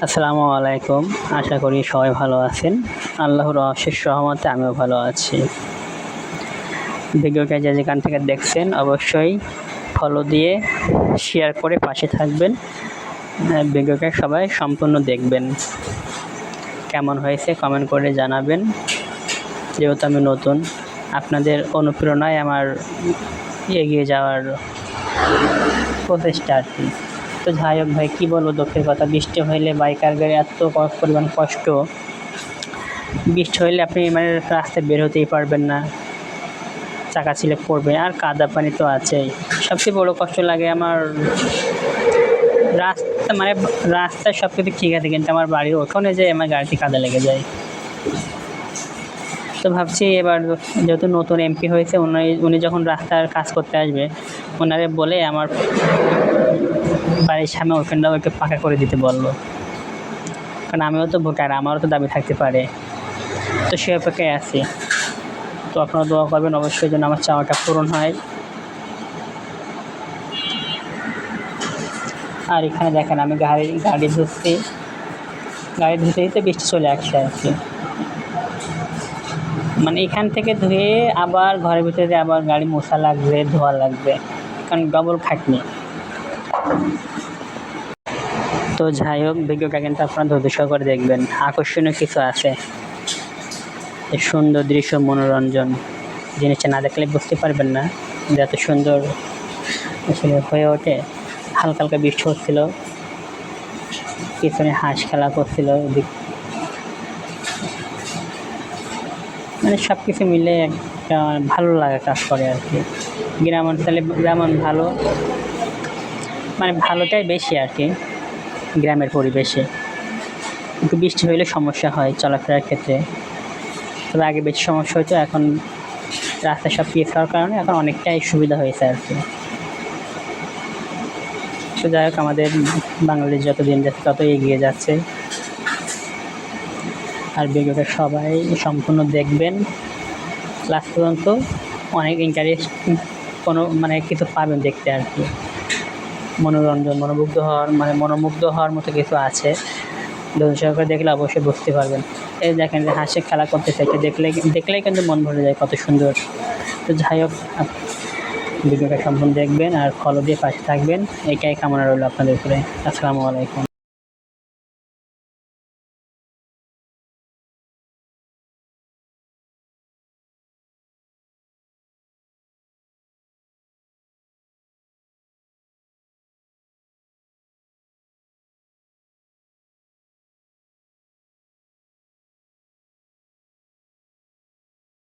আসসালামু আলাইকুম। আশা করি সবাই ভালো আছেন। আল্লাহর অশেষ রহমতে আমিও ভালো আছি। ভিডিওটা যে যেখান থেকে দেখছেন অবশ্যই ফলো দিয়ে শেয়ার করে পাশে থাকবেন। ভিডিওটা সবাই সম্পূর্ণ দেখবেন। কেমন হয়েছে কমেন্ট করে জানাবেন। যেহেতু আমি নতুন, আপনাদের অনুপ্রেরণায় আমার এগিয়ে যাওয়ার প্রচেষ্টা আর কি। তো যাই হোক ভাই, কী বলবো দুঃখের কথা, বৃষ্টি হইলে বাইকার গাড়ি এত পরিমাণ কষ্ট। বৃষ্টি হইলে আপনি মানে রাস্তায় বের হতেই পারবেন না, চাকা স্লিপ পড়বে, আর কাদা পানি তো আছেই। সবচেয়ে বড় কষ্ট লাগে আমার রাস্তায় সব কিছু ঠিক আছে, কিন্তু আমার বাড়ির ওখানে যে আমার গাড়িতে কাদা লেগে যায়। তো ভাবছি এবার যেহেতু নতুন এমপি হয়েছে, উনি যখন রাস্তার কাজ করতে আসবে, ওনারে বলে আমার বাড়ির সামনে ওখানটাও একটু পাকা করে দিতে বললো। কারণ আমিও তো ভোটার, আমারও তো দাবি থাকতে পারে। তো সে অপেক্ষায় আছি। তো আপনারা দোয়া করবেন অবশ্যই যেন আমার চাওয়াটা পূরণ হয়। আর এখানে দেখেন আমি গাড়ি ধুচ্ছি, গাড়ি ধুতে ধুতে বৃষ্টি চলে আসছে আর কি। মানে এখান থেকে ধুয়ে আবার ঘরের ভিতরে আবার গাড়ি মোছা লাগবে, ধোয়া লাগবে, কারণ ডবল খাটনি। তো যাই হোক, ভিডিওটা কিন্তু আপনারা ধৈর্য সহকারে দেখবেন। আকর্ষণীয় কিছু আছে, সুন্দর দৃশ্য, মনোরঞ্জন। জিনিসটা না দেখলে বুঝতে পারবেন না যে এত সুন্দর আসলে হয়ে ওঠে। হালকা হালকা বৃষ্টি হচ্ছিল, পিছনে হাঁস খেলা করছিল, মানে সব কিছু মিলে একটা ভালো লাগা কাজ করে আর কি। গ্রাম অঞ্চলে যেমন ভালো, মানে ভালোটাই বেশি আর কি। গ্রামের পরিবেশে একটু বৃষ্টি হইলে সমস্যা হয় চলাফেরার ক্ষেত্রে, তবে আগে বেশি সমস্যা হতো। এখন রাস্তা সব পিচ হওয়ার কারণে এখন অনেকটাই সুবিধা হয়েছে আর কি। তো যাই হোক, আমাদের বাংলাদেশ যত দিন যাচ্ছে তত এগিয়ে যাচ্ছে। আর ভিডিওটা সবাই সম্পূর্ণ দেখবেন লাস্ট পর্যন্ত। অনেক ইন্টারেস্টিং মানে কিছু পাবেন দেখতে আর কি। মনোরঞ্জন, মনোমুগ্ধ হওয়ার মতো কিছু আছে। ধৈর্য সহকারে দেখলে অবশ্যই বুঝতে পারবেন। এই দেখেন যে হাসি খেলা করতেছে, এটা দেখলেই কিন্তু মন ভরে যায়, কত সুন্দর। তো যাই হোক, ভিডিওটা সম্পূর্ণ দেখবেন আর ফলো দিয়ে পাশে থাকবেন, এটাই কামনা রইল আপনাদের উপরে। আসসালামু আলাইকুম।